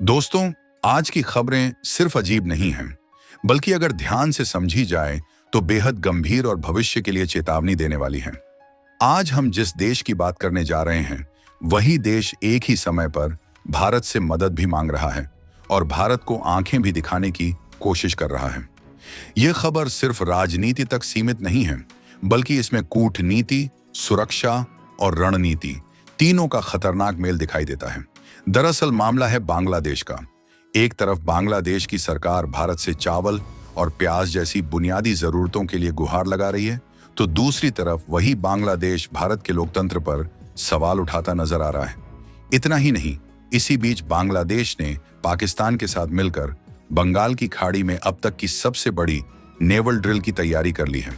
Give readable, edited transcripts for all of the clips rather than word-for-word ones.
दोस्तों, आज की खबरें सिर्फ अजीब नहीं हैं, बल्कि अगर ध्यान से समझी जाए तो बेहद गंभीर और भविष्य के लिए चेतावनी देने वाली हैं। आज हम जिस देश की बात करने जा रहे हैं, वही देश एक ही समय पर भारत से मदद भी मांग रहा है और भारत को आंखें भी दिखाने की कोशिश कर रहा है। यह खबर सिर्फ राजनीति तक सीमित नहीं है, बल्कि इसमें कूटनीति, सुरक्षा और रणनीति तीनों का खतरनाक मेल दिखाई देता है। दरअसल मामला है बांग्लादेश का। एक तरफ बांग्लादेश की सरकार भारत से चावल और प्याज जैसी बुनियादी जरूरतों के लिए गुहार लगा रही है, तो दूसरी तरफ वही बांग्लादेश भारत के लोकतंत्र पर सवाल उठाता नजर आ रहा है। इतना ही नहीं, इसी बीच बांग्लादेश ने पाकिस्तान के साथ मिलकर बंगाल की खाड़ी में अब तक की सबसे बड़ी नेवल ड्रिल की तैयारी कर ली है,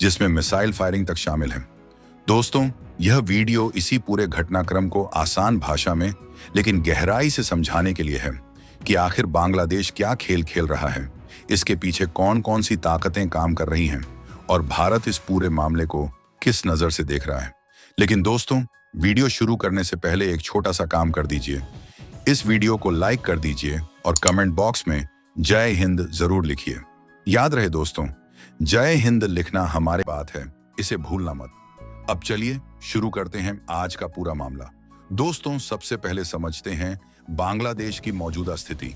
जिसमें मिसाइल फायरिंग तक शामिल है। दोस्तों, यह वीडियो इसी पूरे घटनाक्रम को आसान भाषा में लेकिन गहराई से समझाने के लिए है कि आखिर बांग्लादेश क्या खेल खेल रहा है, इसके पीछे कौन कौन सी ताकतें काम कर रही हैं और भारत इस पूरे मामले को किस नजर से देख रहा है। लेकिन दोस्तों, वीडियो शुरू करने से पहले एक छोटा सा काम कर दीजिए। इस वीडियो को लाइक कर दीजिए और कमेंट बॉक्स में जय हिंद जरूर लिखिए। याद रहे दोस्तों, जय हिंद लिखना हमारी बात है, इसे भूलना मत। अब चलिए शुरू करते हैं आज का पूरा मामला। दोस्तों, सबसे पहले समझते हैं बांग्लादेश की मौजूदा स्थिति।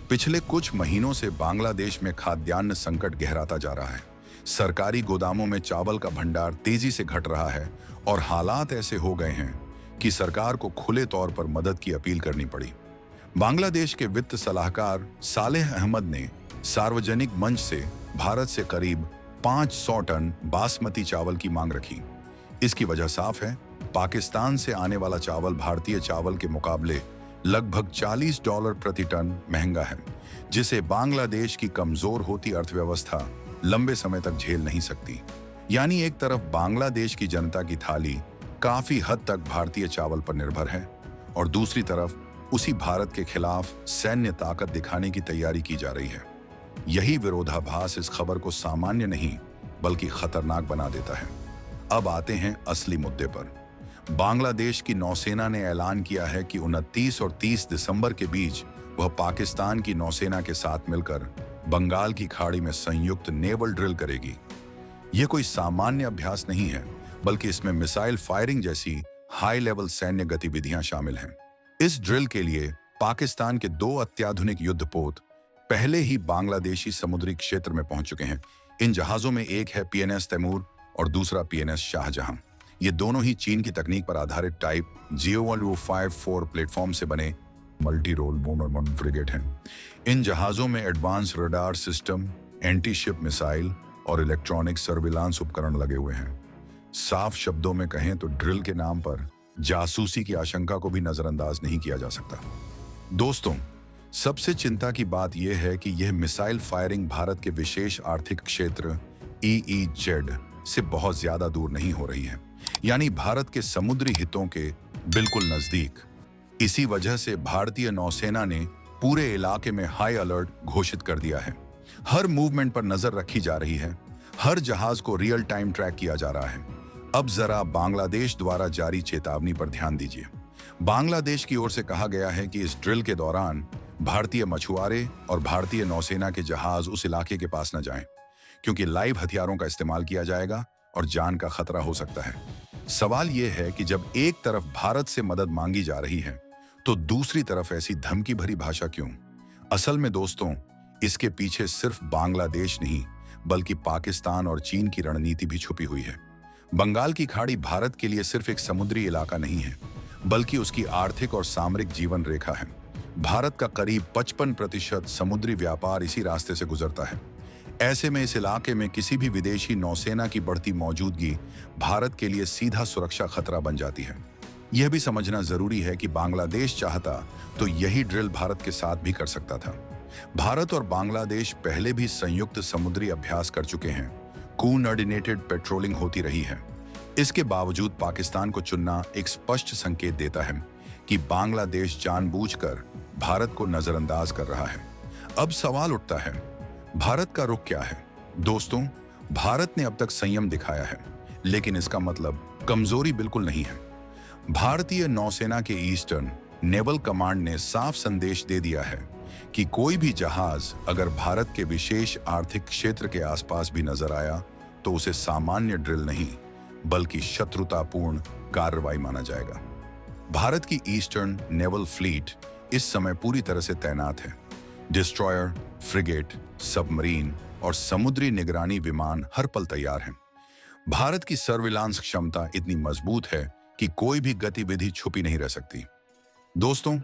पिछले कुछ महीनों से बांग्लादेश में खाद्यान्न संकट गहराता जा रहा है। सरकारी गोदामों में चावल का भंडार तेजी से घट रहा है और हालात ऐसे हो गए हैं कि सरकार को खुले तौर पर मदद की अपील करनी पड़ी। बांग्लादेश के वित्त सलाहकार सालेह अहमद ने सार्वजनिक मंच से भारत से करीब 500 टन बासमती चावल की मांग रखी। इसकी वजह साफ है, पाकिस्तान से आने वाला चावल भारतीय चावल के मुकाबले लगभग $40 प्रति टन महंगा है, जिसे बांग्लादेश की कमजोर होती अर्थव्यवस्था लंबे समय तक झेल नहीं सकती। यानी एक तरफ बांग्लादेश की जनता की थाली काफी हद तक भारतीय चावल पर निर्भर है और दूसरी तरफ उसी भारत के खिलाफ सैन्य ताकत दिखाने की तैयारी की जा रही है। यही विरोधाभास इस खबर को सामान्य नहीं बल्कि खतरनाक बना देता है। अब आते हैं असली मुद्दे पर। बांग्लादेश की नौसेना ने ऐलान किया है कि 29 और 30 दिसंबर के बीच वह पाकिस्तान की नौसेना के साथ मिलकर बंगाल की खाड़ी में संयुक्त नेवल ड्रिल करेगी। यह कोई सामान्य अभ्यास नहीं है, बल्कि इसमें मिसाइल फायरिंग जैसी हाई लेवल सैन्य गतिविधियां शामिल हैं। इस ड्रिल के लिए पाकिस्तान के 2 अत्याधुनिक युद्धपोत पहले ही बांग्लादेशी समुद्री क्षेत्र में पहुंच चुके हैं। इन जहाजों में एक है PNS तैमूर और दूसरा PNS शाहजहां। ये दोनों ही चीन की तकनीक पर आधारित टाइप GO-154 प्लेटफॉर्म से बने मल्टी रोल बोमर फ्रिगेट हैं। इन जहाजों में advance radar system, anti ship missile और इलेक्ट्रॉनिक सर्विलांस उपकरण लगे हुए हैं। साफ शब्दों में कहें तो ड्रिल के नाम पर जासूसी की आशंका को भी नजरअंदाज नहीं किया जा सकता। दोस्तों, सबसे चिंता की बात यह है कि यह मिसाइल फायरिंग भारत के विशेष आर्थिक क्षेत्र EEZ से बहुत ज्यादा दूर नहीं हो रही है, यानी भारत के समुद्री हितों के बिल्कुल नजदीक। इसी वजह से भारतीय नौसेना ने पूरे इलाके में हाई अलर्ट घोषित कर दिया है। हर मूवमेंट पर नजर रखी जा रही है, हर जहाज को रियल टाइम ट्रैक किया जा रहा है। अब जरा बांग्लादेश द्वारा जारी चेतावनी पर ध्यान दीजिए। बांग्लादेश की ओर से कहा गया है कि इस ड्रिल के दौरान भारतीय मछुआरे और भारतीय नौसेना के जहाज उस इलाके के पास न जाएं, क्योंकि लाइव हथियारों का इस्तेमाल किया जाएगा और जान का खतरा हो सकता है। सवाल यह है कि जब एक तरफ भारत से मदद मांगी जा रही है, तो दूसरी तरफ ऐसी धमकी भरी भाषा क्यों? असल में दोस्तों, इसके पीछे सिर्फ बांग्लादेश नहीं, बल्कि पाकिस्तान और चीन की रणनीति भी छुपी हुई है। बंगाल की खाड़ी भारत के लिए सिर्फ एक समुद्री इलाका नहीं है, बल्कि उसकी आर्थिक और सामरिक जीवन रेखा है। भारत का करीब 55% समुद्री व्यापार इसी रास्ते से गुजरता है। ऐसे में इस इलाके में किसी भी विदेशी नौसेना की बढ़ती मौजूदगी भारत के लिए सीधा सुरक्षा खतरा बन जाती है। यह भी समझना जरूरी है कि बांग्लादेश चाहता तो यही ड्रिल भारत के साथ भी कर सकता था। भारत और बांग्लादेश पहले भी संयुक्त समुद्री अभ्यास कर चुके हैं। कोऑर्डिनेटेड पेट्रोलिंग होती रही है। इसके बावजूद पाकिस्तान को चुनना एक स्पष्ट संकेत देता है कि बांग्लादेश जानबूझकर भारत को नजरअंदाज कर रहा है। अब सवाल उठता है, भारत का रुख क्या है? दोस्तों, भारत ने अब तक संयम दिखाया है, लेकिन इसका मतलब कमजोरी बिल्कुल नहीं है। भारतीय नौसेना के ईस्टर्न नेवल कमांड ने साफ संदेश दे दिया है कि कोई भी जहाज अगर भारत के विशेष आर्थिक क्षेत्र के आसपास भी नजर आया तो उसे सामान्य ड्रिल नहीं बल्कि शत्रुतापूर्ण कार्रवाई माना जाएगा। भारत की ईस्टर्न नेवल फ्लीट इस समय पूरी तरह से तैनात है। डिस्ट्रॉयर, फ्रिगेट, सबमरीन और समुद्री निगरानी विमान हर पल तैयार हैं। भारत की सर्विलांस क्षमता इतनी मजबूत है कि कोई भी गतिविधि छुपी नहीं रह सकती। दोस्तों,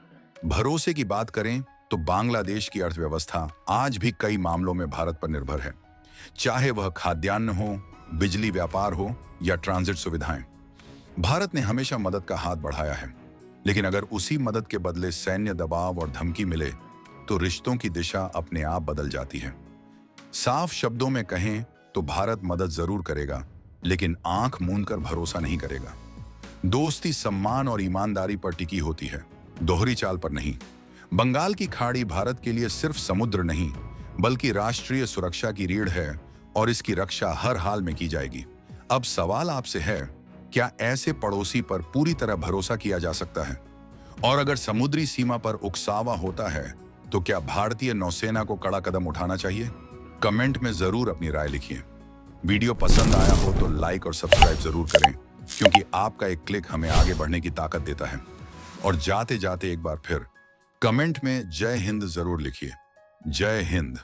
भरोसे की बात करें तो बांग्लादेश की अर्थव्यवस्था आज भी कई मामलों में भारत पर निर्भर है, चाहे वह खाद्यान्न हो, बिजली व्यापार हो या ट्रांजिट सुविधाएं। भारत ने हमेशा मदद का हाथ बढ़ाया है, लेकिन अगर उसी मदद के बदले सैन्य दबाव और धमकी मिले तो रिश्तों की दिशा अपने आप बदल जाती है। साफ शब्दों में कहें तो भारत मदद जरूर करेगा, लेकिन आंख मूंदकर भरोसा नहीं करेगा। दोस्ती सम्मान और ईमानदारी पर टिकी होती है, दोहरी चाल पर नहीं। बंगाल की खाड़ी भारत के लिए सिर्फ समुद्र नहीं बल्कि राष्ट्रीय सुरक्षा की रीढ़ है और इसकी रक्षा हर हाल में की जाएगी। अब सवाल आपसे है, क्या ऐसे पड़ोसी पर पूरी तरह भरोसा किया जा सकता है? और अगर समुद्री सीमा पर उकसावा होता है तो क्या भारतीय नौसेना को कड़ा कदम उठाना चाहिए? कमेंट में जरूर अपनी राय लिखिए। वीडियो पसंद आया हो तो लाइक और सब्सक्राइब जरूर करें, क्योंकि आपका एक क्लिक हमें आगे बढ़ने की ताकत देता है। और जाते जाते एक बार फिर कमेंट में जय हिंद जरूर लिखिए। जय हिंद।